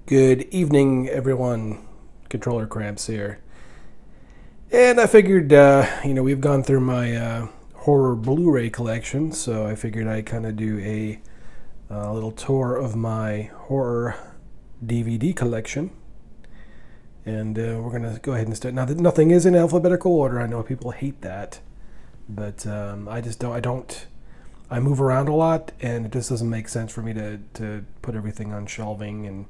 Good evening, everyone. Controller Cramps here. And I figured, we've gone through my horror Blu-ray collection, so I figured I'd kind of do a little tour of my horror DVD collection. And we're going to go ahead and start. Now, nothing is in alphabetical order. I know people hate that. But I move around a lot, and it just doesn't make sense for me to put everything on shelving and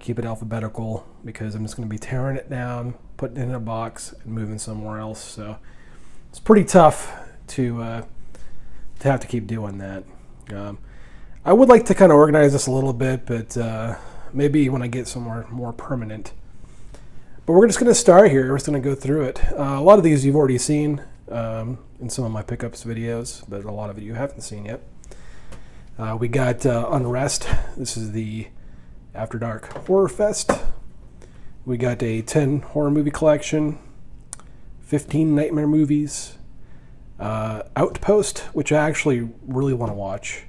keep it alphabetical, because I'm just going to be tearing it down, putting it in a box, and moving somewhere else. So it's pretty tough to have to keep doing that. I would like to kind of organize this a little bit, but maybe when I get somewhere more permanent. But we're just going to start here. We're just going to go through it. A lot of these you've already seen in some of my pickups videos, but a lot of it you haven't seen yet. We got Unrest. This is the After Dark Horror Fest. We got a 10 horror movie collection, 15 nightmare movies, Outpost, which I actually really want to watch.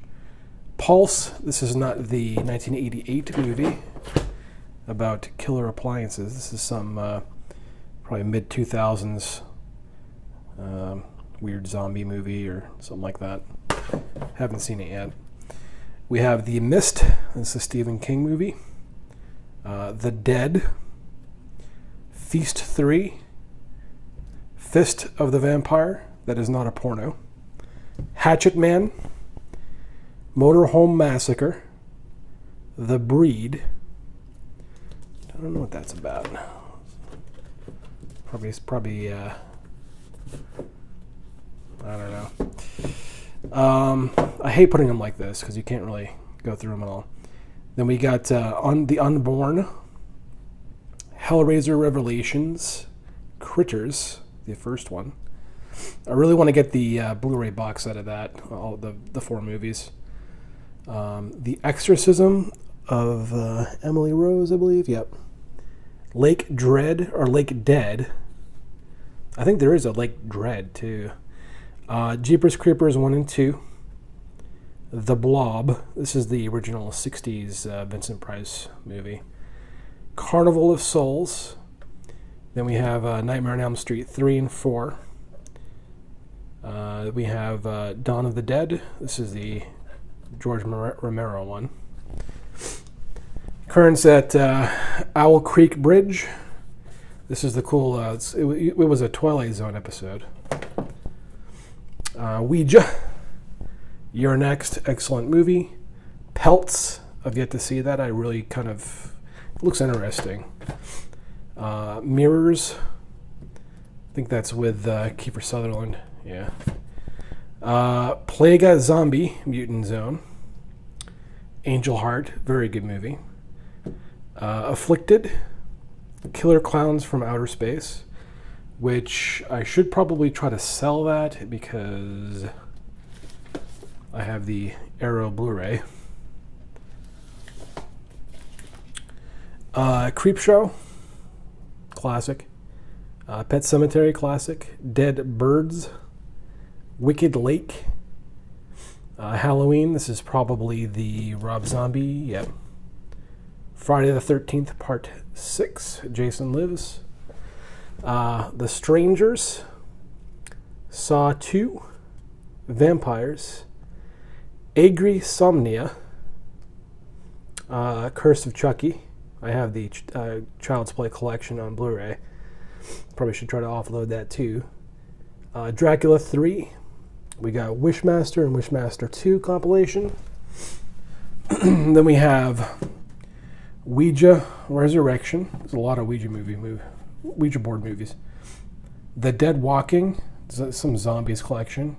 Pulse. This is not the 1988 movie about killer appliances. This is some probably mid-2000s weird zombie movie or something like that. Haven't seen it yet. We have The Mist. This is a Stephen King movie. The Dead. Feast 3. Fist of the Vampire. That is not a porno. Hatchet Man. Motorhome Massacre. The Breed. I don't know what that's about. Probably I don't know. I hate putting them like this because you can't really go through them at all. Then we got The Unborn, Hellraiser Revelations, Critters, the first one. I really want to get the Blu-ray box set of that, all the 4 movies. The Exorcism of Emily Rose, I believe. Yep. Lake Dread or Lake Dead. I think there is a Lake Dread too. Jeepers Creepers 1 and 2. The Blob. This is the original 60s Vincent Price movie. Carnival of Souls. Then we have Nightmare on Elm Street 3 and 4. We have Dawn of the Dead. This is the George Romero one. Currents at Owl Creek Bridge. This is the cool... it was a Twilight Zone episode. Ouija. You're Next. Excellent movie. Pelts. I've yet to see that. I really kind of... It looks interesting. Mirrors. I think that's with Kiefer Sutherland. Yeah. Plaga Zombie. Mutant Zone. Angel Heart. Very good movie. Afflicted. Killer Clowns from Outer Space, which I should probably try to sell that because I have the Arrow Blu-ray. Creepshow, classic. Pet Sematary, classic. Dead Birds. Wicked Lake. Halloween, this is probably the Rob Zombie, yep. Friday the 13th, Part 6, Jason Lives. The Strangers. Saw 2. Vampires. Agree-somnia. Curse of Chucky. I have the Child's Play collection on Blu-ray. Probably should try to offload that too. Dracula 3. We got Wishmaster and Wishmaster 2 compilation. Then we have Ouija Resurrection. There's a lot of Ouija board movies. The Dead Walking. Some zombies collection.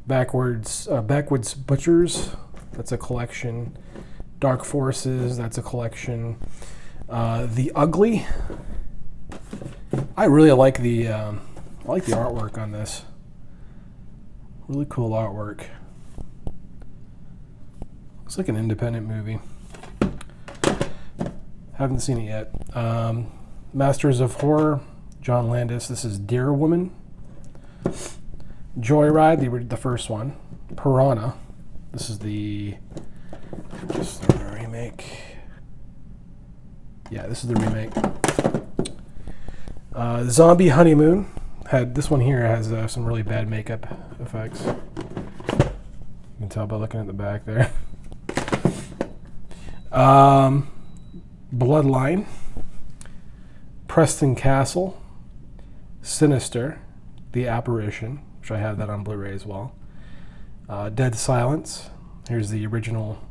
Backwoods Butchers. That's a collection. Dark Forces. That's a collection. The Ugly. I really like the artwork on this. Really cool artwork. Looks like an independent movie. Haven't seen it yet. Masters of Horror, John Landis. This is Deer Woman. Joyride, the first one. Piranha. This is the remake. Yeah, this is the remake. Zombie Honeymoon. This one here has some really bad makeup effects. You can tell by looking at the back there. Bloodline. Preston Castle. Sinister. The Apparition, which I have that on Blu-ray as well. Dead Silence. Here's the original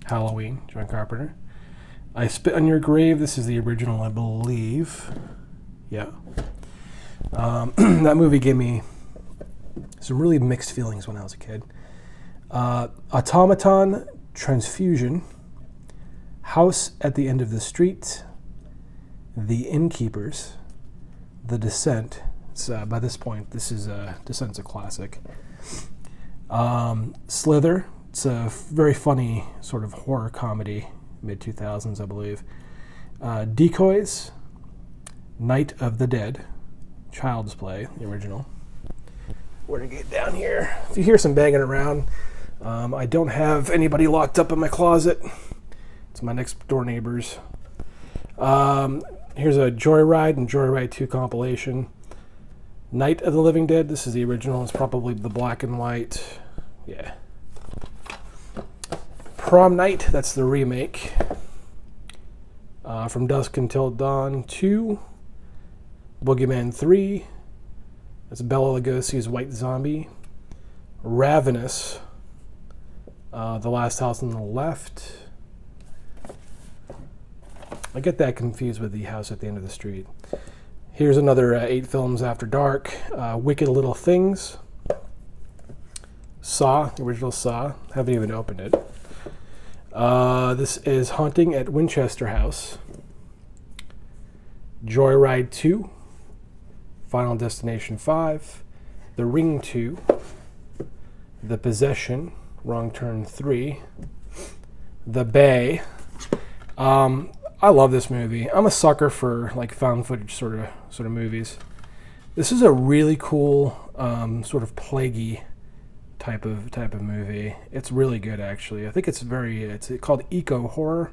Halloween, John Carpenter. I Spit on Your Grave. This is the original, I believe. Yeah. That movie gave me some really mixed feelings when I was a kid. Automaton, Transfusion, House at the End of the Street, The Innkeepers, The Descent. By this point, Descent's a classic. Slither. It's a very funny sort of horror comedy, mid-2000s, I believe. Decoys, Night of the Dead, Child's Play, the original. We're going to get down here. If you hear some banging around, I don't have anybody locked up in my closet. It's my next door neighbors. Here's a Joyride and Joyride 2 compilation. Night of the Living Dead. This is the original. It's probably the black and white. Yeah. Prom Night. That's the remake. From Dusk Until Dawn 2. Boogeyman 3. That's Bela Lugosi's White Zombie. Ravenous. The Last House on the Left. I get that confused with The House at the End of the Street. Here's another 8 films after dark. Wicked Little Things. Saw, the original Saw. Haven't even opened it. This is Haunting at Winchester House. Joyride 2. Final Destination 5. The Ring 2. The Possession. Wrong Turn 3. The Bay. I love this movie. I'm a sucker for like found footage sort of movies. This is a really cool sort of plaguey type of movie. It's really good actually. I think it's called eco horror.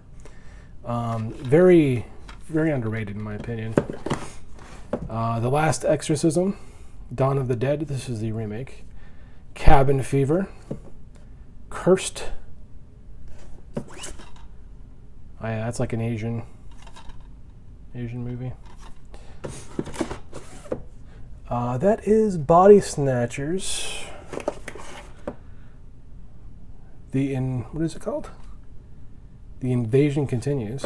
Very very underrated in my opinion. The Last Exorcism, Dawn of the Dead. This is the remake. Cabin Fever. Cursed. Oh yeah, that's like an Asian movie. That is Body Snatchers. What is it called? The Invasion Continues.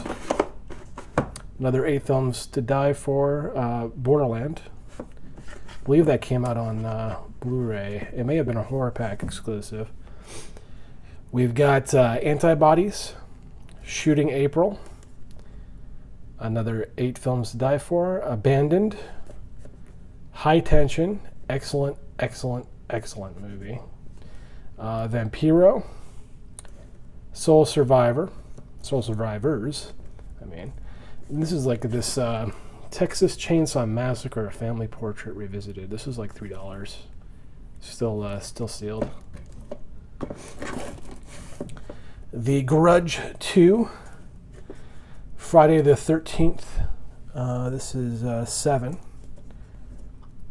Another 8 films to die for. Borderland. I believe that came out on Blu-ray. It may have been a horror pack exclusive. We've got Antibodies. Shooting April. Another 8 films to die for. Abandoned. High Tension. Excellent movie. Vampiro. Soul Survivors. And this is like this Texas Chainsaw Massacre Family Portrait Revisited. This is like $3. Still sealed. The Grudge 2. Friday the 13th. This is 7.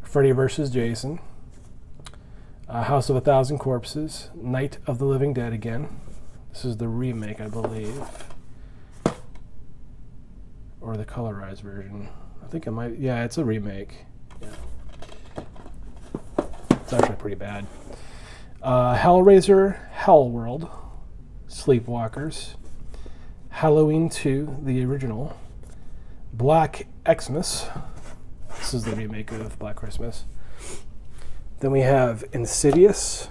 Freddy vs. Jason. House of a Thousand Corpses. Night of the Living Dead again. This is the remake, I believe. Or the colorized version. I think it might... Yeah, it's a remake. Yeah. It's actually pretty bad. Hellraiser, Hellworld. Sleepwalkers. Halloween 2, the original. Black Xmas. This is the remake of Black Christmas. Then we have Insidious.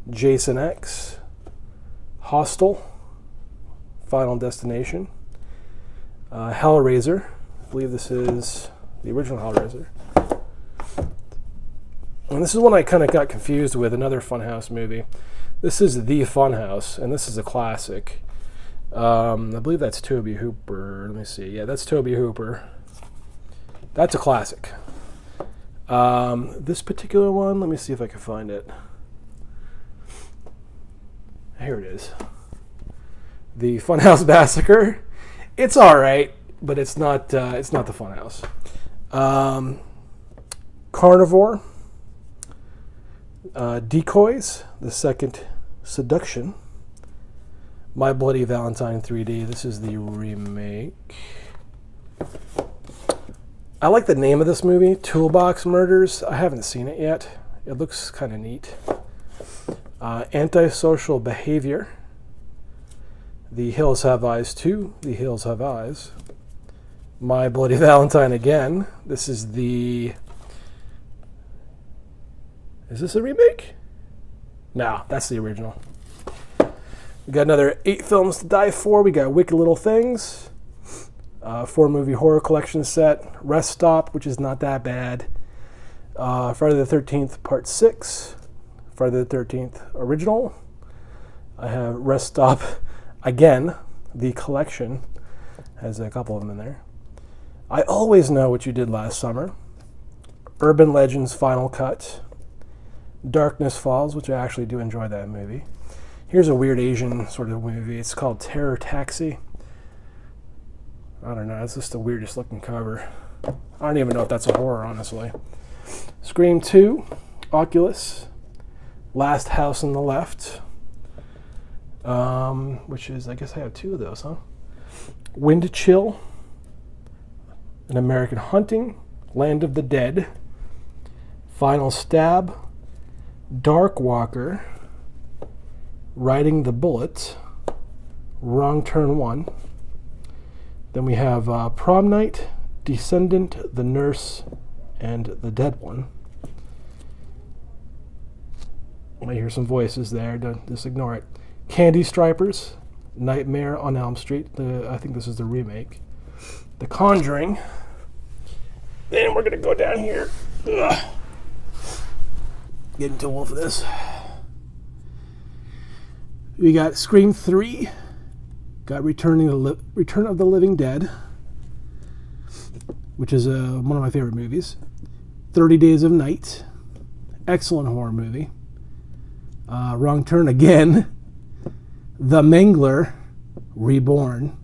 Jason X. Hostel. Final Destination. Hellraiser. I believe this is the original Hellraiser. And this is one I kind of got confused with, another Funhouse movie. This is The Funhouse, and this is a classic. I believe that's Tobe Hooper. Let me see. Yeah, that's Tobe Hooper. That's a classic. This particular one, let me see if I can find it. Here it is. The Funhouse Massacre. It's all right, but it's not the Funhouse. Carnivore, Decoys, The Second Seduction, My Bloody Valentine 3D. This is the remake. I like the name of this movie, Toolbox Murders. I haven't seen it yet. It looks kind of neat. Antisocial Behavior, The Hills Have Eyes 2, The Hills Have Eyes, My Bloody Valentine again. This is the... Is this a remake? No, that's the original. We got another 8 films to die for. We got Wicked Little Things, 4-movie horror collection set, Rest Stop, which is not that bad, Friday the 13th Part 6, Friday the 13th Original. I have Rest Stop again, the collection. Has a couple of them in there. I Always Know What You Did Last Summer, Urban Legends Final Cut, Darkness Falls, which I actually do enjoy that movie. Here's a weird Asian sort of movie. It's called Terror Taxi. I don't know. It's just the weirdest looking cover. I don't even know if that's a horror, honestly. Scream 2, Oculus, Last House on the Left, which is, I guess I have 2 of those, huh? Wind Chill, An American Hunting, Land of the Dead, Final Stab, Dark Walker, Riding the Bullet, Wrong Turn 1. Then we have Prom Night, Descendant, The Nurse, and The Dead One. I hear some voices there. Don't just ignore it. Candy Stripers, Nightmare on Elm Street. I think this is the remake. The Conjuring. Then we're going to go down here. Ugh. Getting too old for this. We got Scream 3. Got Return of the Living Dead, which is one of my favorite movies. 30 Days of Night. Excellent horror movie. Wrong Turn again. The Mangler, Reborn.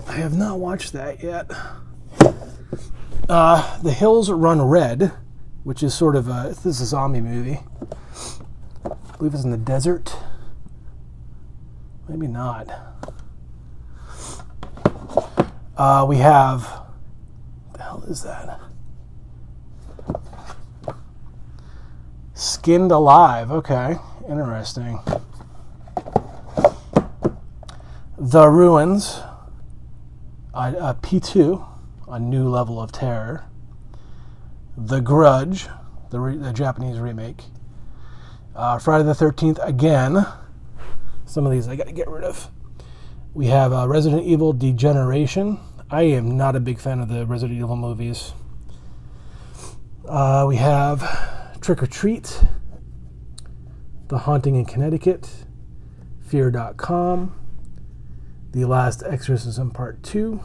I have not watched that yet. The Hills Run Red, which is sort of this is a zombie movie. I believe it's in the desert. Maybe not. We have... What the hell is that? Skinned Alive. Okay, interesting. The Ruins. P2, A New Level of Terror. The Grudge, the Japanese remake. Friday the 13th again. Some of these I got to get rid of. We have Resident Evil Degeneration. I am not a big fan of the Resident Evil movies. We have Trick or Treat, The Haunting in Connecticut, Fear.com, The Last Exorcism Part 2.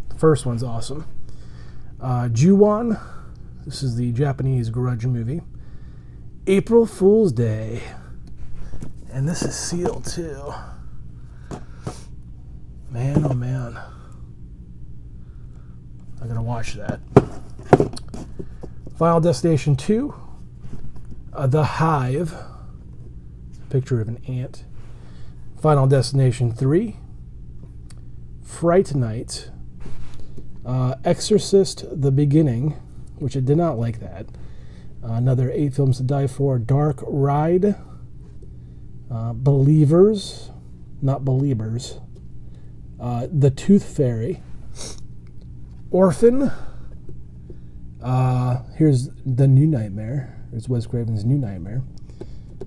The first one's awesome. Ju-On. This is the Japanese Grudge movie. April Fool's Day. And this is sealed too. Man, oh man. I'm going to watch that. Final Destination 2. The Hive. It's a picture of an ant. Final Destination 3. Fright Night. Exorcist, The Beginning, which I did not like that. Another 8 films to die for. Dark Ride. Believers, not Beliebers. The Tooth Fairy. Orphan. Here's The New Nightmare. Here's Wes Craven's New Nightmare.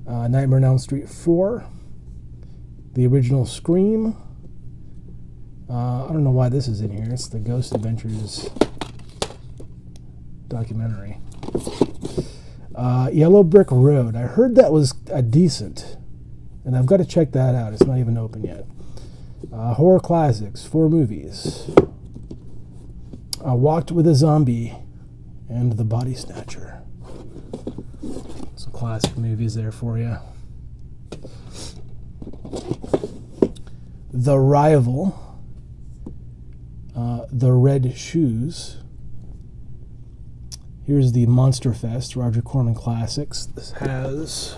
Nightmare on Elm Street 4. The original Scream. I don't know why this is in here. It's the Ghost Adventures documentary. Yellow Brick Road. I heard that was decent, and I've got to check that out. It's not even open yet. Horror Classics, 4 movies. Walked with a Zombie and The Body Snatcher. Some classic movies there for you. The Rival. The Red Shoes. Here's the Monster Fest, Roger Corman Classics. This has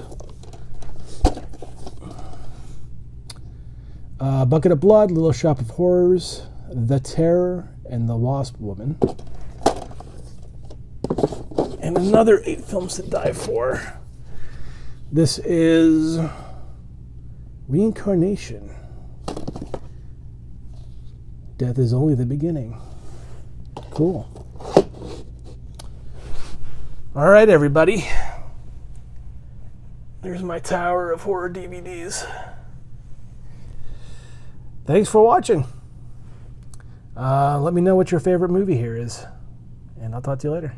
Bucket of Blood, Little Shop of Horrors, The Terror, and The Wasp Woman. And another 8 Films to Die For. This is Reincarnation. Death is only the beginning. Cool. All right, everybody. There's my tower of horror DVDs. Thanks for watching. Let me know what your favorite movie here is, and I'll talk to you later.